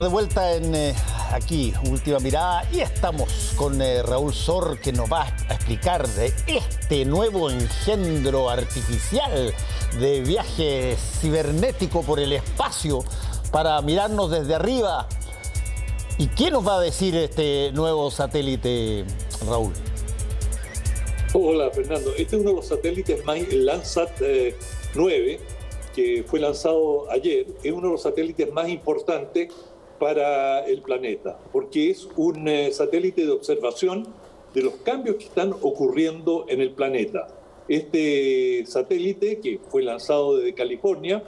De vuelta en aquí, Última Mirada, y estamos con Raúl Sor, que nos va a explicar de este nuevo engendro artificial de viaje cibernético por el espacio para mirarnos desde arriba. ¿Y qué nos va a decir este nuevo satélite, Raúl? Hola, Fernando. Este es uno de los satélites más, el Landsat 9, que fue lanzado ayer, es uno de los satélites más importantes para el planeta, porque es un satélite de observación de los cambios que están ocurriendo en el planeta. Este satélite, que fue lanzado desde California,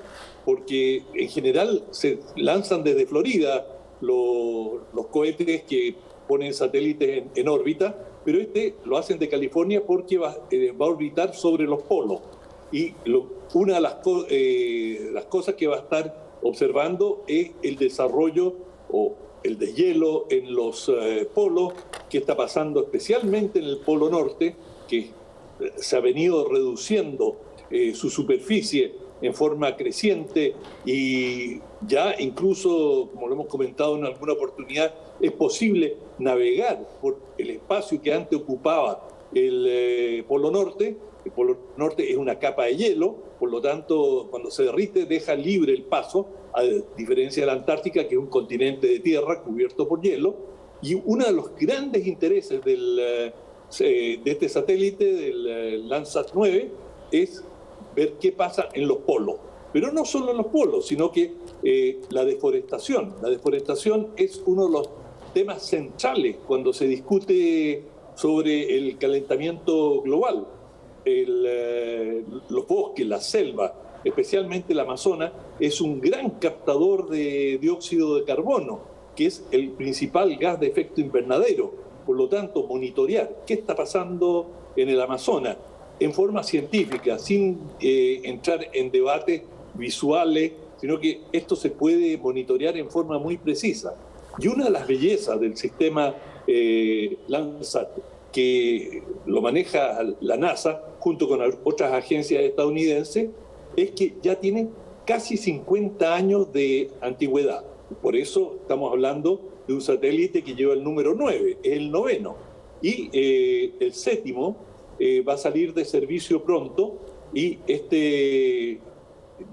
porque en general se lanzan desde Florida los cohetes que ponen satélites en órbita, pero este lo hacen de California porque va a orbitar sobre los polos. Y una de las cosas que va a estar observando es el desarrollo o el deshielo en los polos, que está pasando especialmente en el Polo Norte, que se ha venido reduciendo su superficie en forma creciente y ya incluso, como lo hemos comentado en alguna oportunidad, es posible navegar por el espacio que antes ocupaba el Polo Norte. El Polo Norte es una capa de hielo, por lo tanto, cuando se derrite, deja libre el paso, a diferencia de la Antártica, que es un continente de tierra cubierto por hielo. Y uno de los grandes intereses de este satélite, del Landsat 9, es ver qué pasa en los polos. Pero no solo en los polos, sino que la deforestación. La deforestación es uno de los temas centrales cuando se discute sobre el calentamiento global. Los bosques, la selva, especialmente el Amazonas, es un gran captador de dióxido de carbono, que es el principal gas de efecto invernadero. Por lo tanto, monitorear qué está pasando en el Amazonas en forma científica, sin entrar en debates visuales, sino que esto se puede monitorear en forma muy precisa. Y una de las bellezas del sistema Landsat, que lo maneja la NASA junto con otras agencias estadounidenses, es que ya tiene casi 50 años de antigüedad. Por eso estamos hablando de un satélite que lleva el número 9, es el noveno. Y el séptimo va a salir de servicio pronto, y este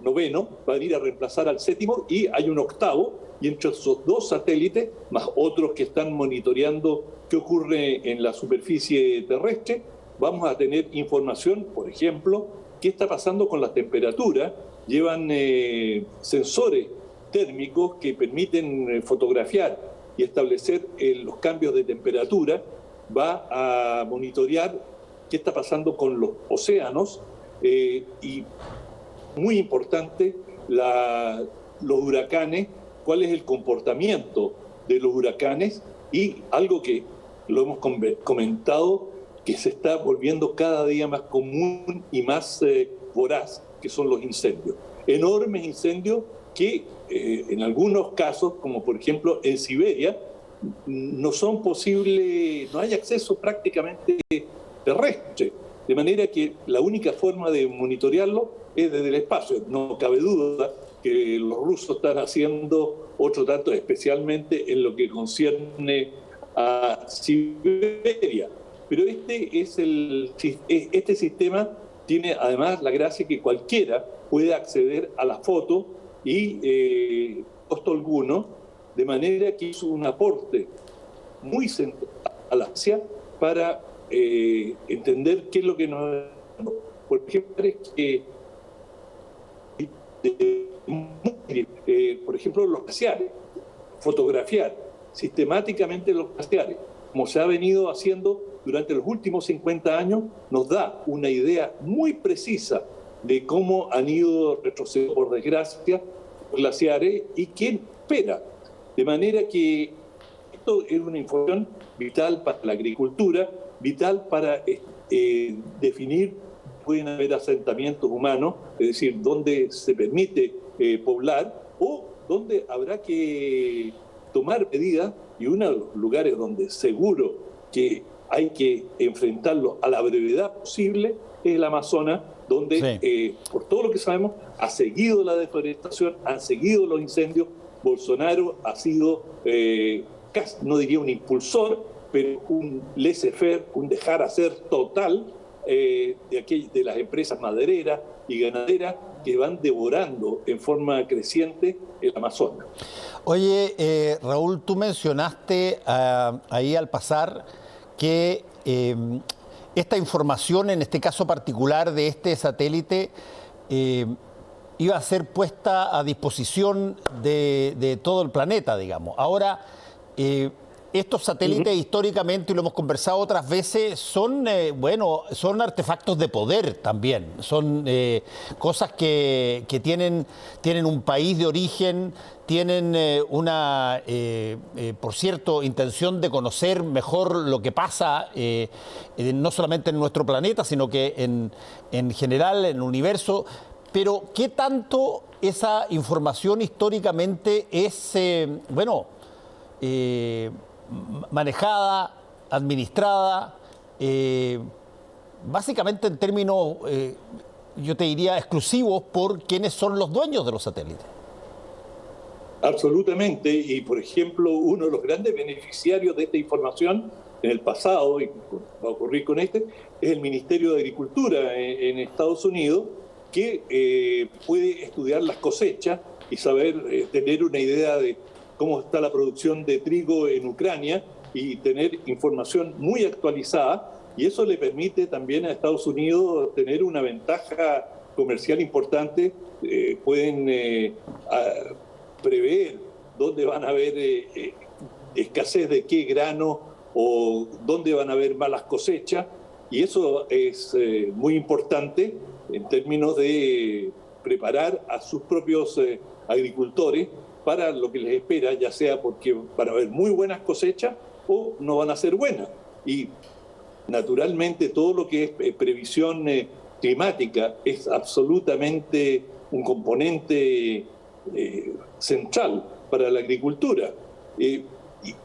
noveno va a ir a reemplazar al séptimo, y hay un octavo, y entre esos dos satélites, más otros que están monitoreando qué ocurre en la superficie terrestre, vamos a tener información, por ejemplo, qué está pasando con las temperaturas. Llevan sensores térmicos que permiten fotografiar y establecer los cambios de temperatura. Va a monitorear qué está pasando con los océanos y, muy importante, los huracanes, cuál es el comportamiento de los huracanes, y algo que lo hemos comentado, que se está volviendo cada día más común y más voraz, que son los incendios. Enormes incendios que en algunos casos, como por ejemplo en Siberia, no son posibles, no hay acceso prácticamente terrestre, de manera que la única forma de monitorearlo es desde el espacio. No cabe duda que los rusos están haciendo otro tanto, especialmente en lo que concierne a Siberia. Pero este sistema tiene además la gracia que cualquiera puede acceder a la foto y costo alguno, de manera que hizo un aporte muy central a la ciencia para entender qué es lo que nos... Por ejemplo, por ejemplo, los glaciares, fotografiar sistemáticamente los glaciares, como se ha venido haciendo durante los últimos 50 años, nos da una idea muy precisa de cómo han ido retrocediendo, por desgracia, los glaciares y qué espera. De manera que esto es una información vital para la agricultura, vital para definir, pueden haber asentamientos humanos, es decir, dónde se permite poblar, o dónde habrá que tomar medidas, y uno de los lugares donde seguro que hay que enfrentarlo a la brevedad posible es el Amazonas, donde, por todo lo que sabemos, ha seguido la deforestación, han seguido los incendios, Bolsonaro ha sido, casi, no diría un impulsor, pero un laissez-faire, un dejar hacer total de las empresas madereras y ganaderas que van devorando en forma creciente el Amazonas. Oye, Raúl, tú mencionaste ahí al pasar que esta información, en este caso particular de este satélite, iba a ser puesta a disposición de todo el planeta, digamos. Ahora, estos satélites históricamente, y lo hemos conversado otras veces, son artefactos de poder también. Son cosas que tienen un país de origen, tienen por cierto, intención de conocer mejor lo que pasa, no solamente en nuestro planeta, sino que en general, en el universo. Pero, ¿qué tanto esa información históricamente es, manejada, administrada, básicamente en términos, yo te diría, exclusivos por quienes son los dueños de los satélites? Absolutamente, y por ejemplo, uno de los grandes beneficiarios de esta información en el pasado, y va a ocurrir con es el Ministerio de Agricultura en Estados Unidos, que puede estudiar las cosechas y saber, tener una idea de cómo está la producción de trigo en Ucrania y tener información muy actualizada, y eso le permite también a Estados Unidos tener una ventaja comercial importante. Pueden prever dónde van a haber escasez de qué grano o dónde van a haber malas cosechas, y eso es muy importante en términos de preparar a sus propios agricultores para lo que les espera, ya sea porque van a haber muy buenas cosechas o no van a ser buenas. Y naturalmente todo lo que es previsión climática es absolutamente un componente central para la agricultura. Y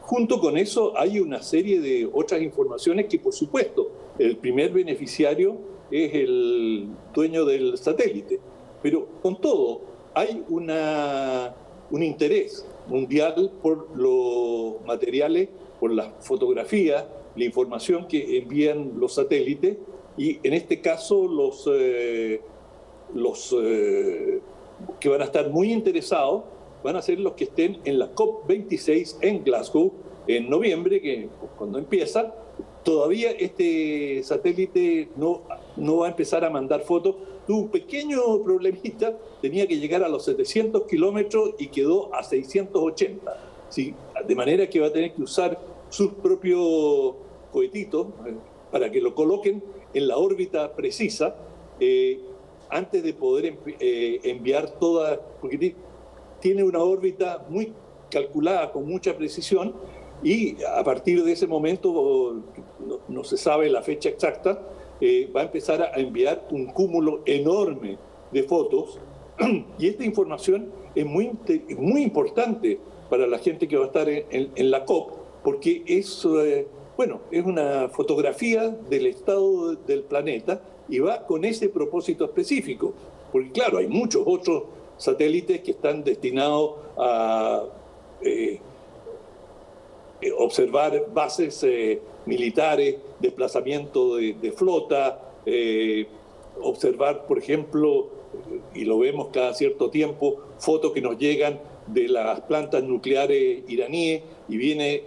junto con eso hay una serie de otras informaciones que, por supuesto, el primer beneficiario es el dueño del satélite. Pero con todo, hay un interés mundial por los materiales, por las fotografías, la información que envían los satélites, y en este caso los que van a estar muy interesados van a ser los que estén en la COP26 en Glasgow en noviembre, que cuando empieza. Todavía este satélite no va a empezar a mandar fotos. Tuvo un pequeño problemita, tenía que llegar a los 700 kilómetros y quedó a 680. ¿Sí? De manera que va a tener que usar sus propios cohetitos para que lo coloquen en la órbita precisa antes de poder enviar toda, porque tiene una órbita muy calculada con mucha precisión, y a partir de ese momento, no se sabe la fecha exacta, va a empezar a enviar un cúmulo enorme de fotos, y esta información es muy importante para la gente que va a estar en la COP, porque es una fotografía del estado del planeta y va con ese propósito específico, porque claro, hay muchos otros satélites que están destinados a observar bases militares, desplazamiento de flota, observar, por ejemplo, y lo vemos cada cierto tiempo, fotos que nos llegan de las plantas nucleares iraníes, y viene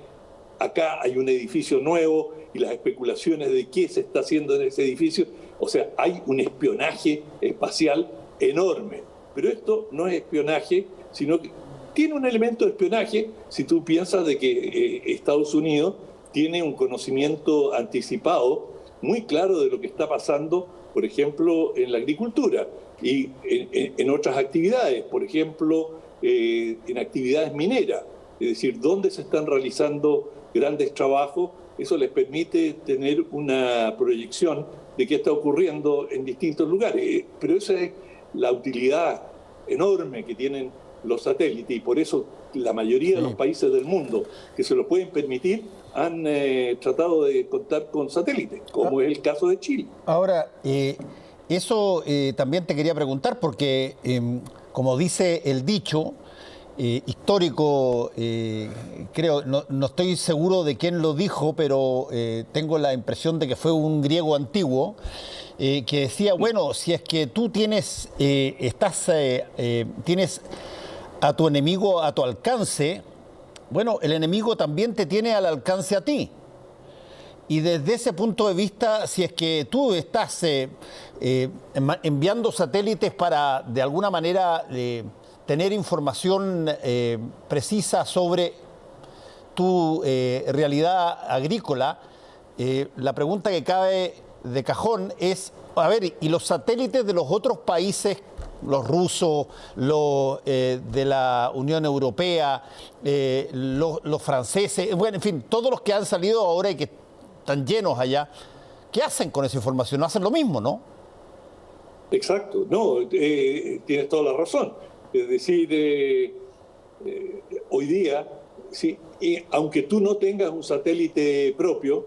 acá, hay un edificio nuevo, y las especulaciones de qué se está haciendo en ese edificio. O sea, hay un espionaje espacial enorme. Pero esto no es espionaje, sino que tiene un elemento de espionaje si tú piensas de que Estados Unidos tiene un conocimiento anticipado muy claro de lo que está pasando, por ejemplo, en la agricultura y en otras actividades, por ejemplo, en actividades mineras, es decir, dónde se están realizando grandes trabajos. Eso les permite tener una proyección de qué está ocurriendo en distintos lugares. Pero esa es la utilidad enorme que tienen los satélites, y por eso la mayoría de los países del mundo que se lo pueden permitir han tratado de contar con satélites, como es el caso de Chile. Ahora, eso también te quería preguntar, porque como dice el dicho, histórico, creo, no estoy seguro de quién lo dijo, pero tengo la impresión de que fue un griego antiguo, que decía, bueno, si es que tú tienes a tu enemigo a tu alcance, bueno, el enemigo también te tiene al alcance a ti. Y desde ese punto de vista, si es que tú estás enviando satélites para, de alguna manera, tener información precisa sobre tu realidad agrícola, la pregunta que cabe de cajón es, a ver, ¿y los satélites de los otros países, los rusos, los de la Unión Europea, los franceses, bueno, en fin, todos los que han salido ahora y que están llenos allá, ¿qué hacen con esa información? No hacen lo mismo, ¿no? Exacto, no, tienes toda la razón. Es decir, hoy día, sí, aunque tú no tengas un satélite propio,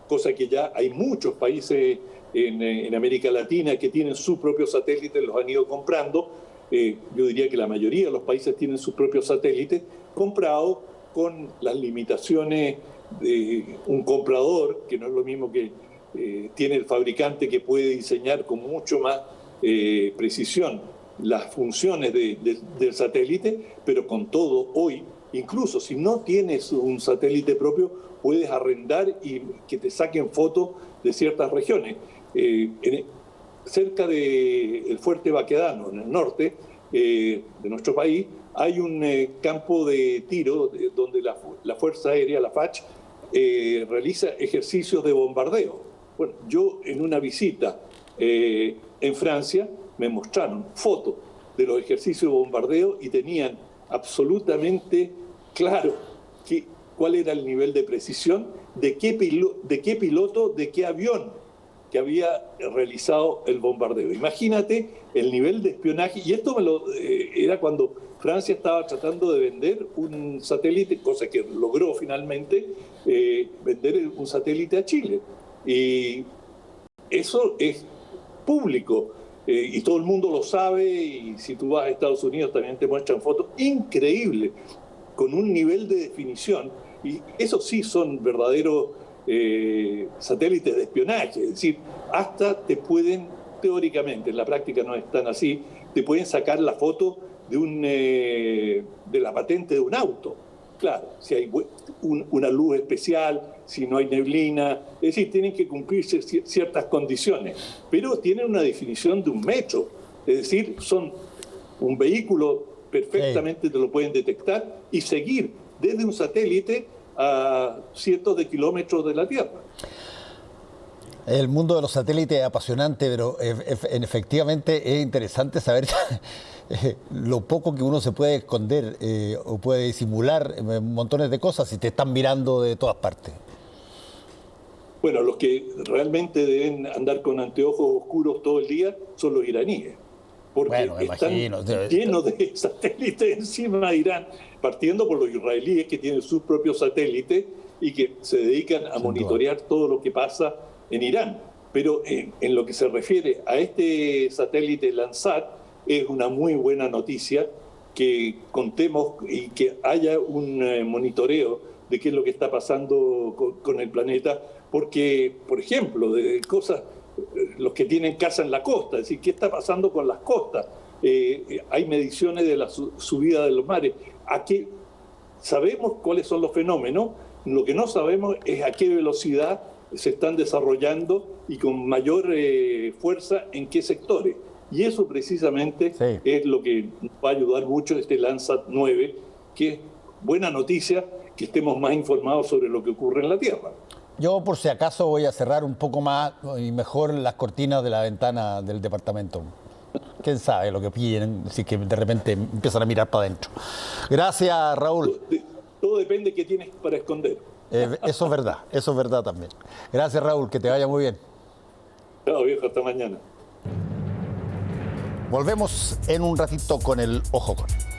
cosa que ya hay muchos países en América Latina que tienen su propio satélite, los han ido comprando. Yo diría que la mayoría de los países tienen sus propios satélites comprados con las limitaciones de un comprador, que no es lo mismo que tiene el fabricante, que puede diseñar con mucho más precisión las funciones del satélite, pero con todo, hoy, incluso si no tienes un satélite propio, puedes arrendar y que te saquen fotos de ciertas regiones. Cerca del Fuerte Baquedano, en el norte de nuestro país, hay un campo de tiro donde la Fuerza Aérea, la FACH, realiza ejercicios de bombardeo. Bueno, yo en una visita en Francia me mostraron fotos de los ejercicios de bombardeo y tenían absolutamente claro cuál era el nivel de precisión de qué piloto, de qué avión que había realizado el bombardeo. Imagínate el nivel de espionaje, y esto era cuando Francia estaba tratando de vender un satélite, cosa que logró finalmente, vender un satélite a Chile. Y eso es público, y todo el mundo lo sabe, y si tú vas a Estados Unidos también te muestran fotos increíbles, con un nivel de definición, y eso sí son verdaderos satélites de espionaje, es decir, hasta te pueden, teóricamente, en la práctica no es tan así, te pueden sacar la foto de la patente de un auto. Claro, si hay una luz especial, si no hay neblina, es decir, tienen que cumplirse ciertas condiciones, pero tienen una definición de 1 metro, es decir, son un vehículo, perfectamente te lo pueden detectar y seguir desde un satélite a cientos de kilómetros de la Tierra. El mundo de los satélites es apasionante, pero efectivamente es interesante saber lo poco que uno se puede esconder o puede disimular montones de cosas si te están mirando de todas partes. Bueno, los que realmente deben andar con anteojos oscuros todo el día son los iraníes, porque están llenos de satélites encima de Irán, partiendo por los israelíes que tienen sus propios satélites y que se dedican a monitorear todo lo que pasa en Irán. Pero en lo que se refiere a este satélite Landsat, es una muy buena noticia que contemos y que haya un monitoreo de qué es lo que está pasando con el planeta, porque, por ejemplo, de cosas, los que tienen casa en la costa, es decir, ¿qué está pasando con las costas? Hay mediciones de la subida de los mares. Aquí sabemos cuáles son los fenómenos, lo que no sabemos es a qué velocidad se están desarrollando y con mayor fuerza en qué sectores. Y eso precisamente es lo que nos va a ayudar mucho este Landsat 9, que es buena noticia que estemos más informados sobre lo que ocurre en la Tierra. Yo, por si acaso, voy a cerrar un poco más y mejor las cortinas de la ventana del departamento. ¿Quién sabe lo que pillen si que de repente empiezan a mirar para adentro? Gracias, Raúl. Todo depende de qué tienes para esconder. Eso es verdad también. Gracias, Raúl, que te vaya muy bien. Chao, viejo, hasta mañana. Volvemos en un ratito con el Ojo Con.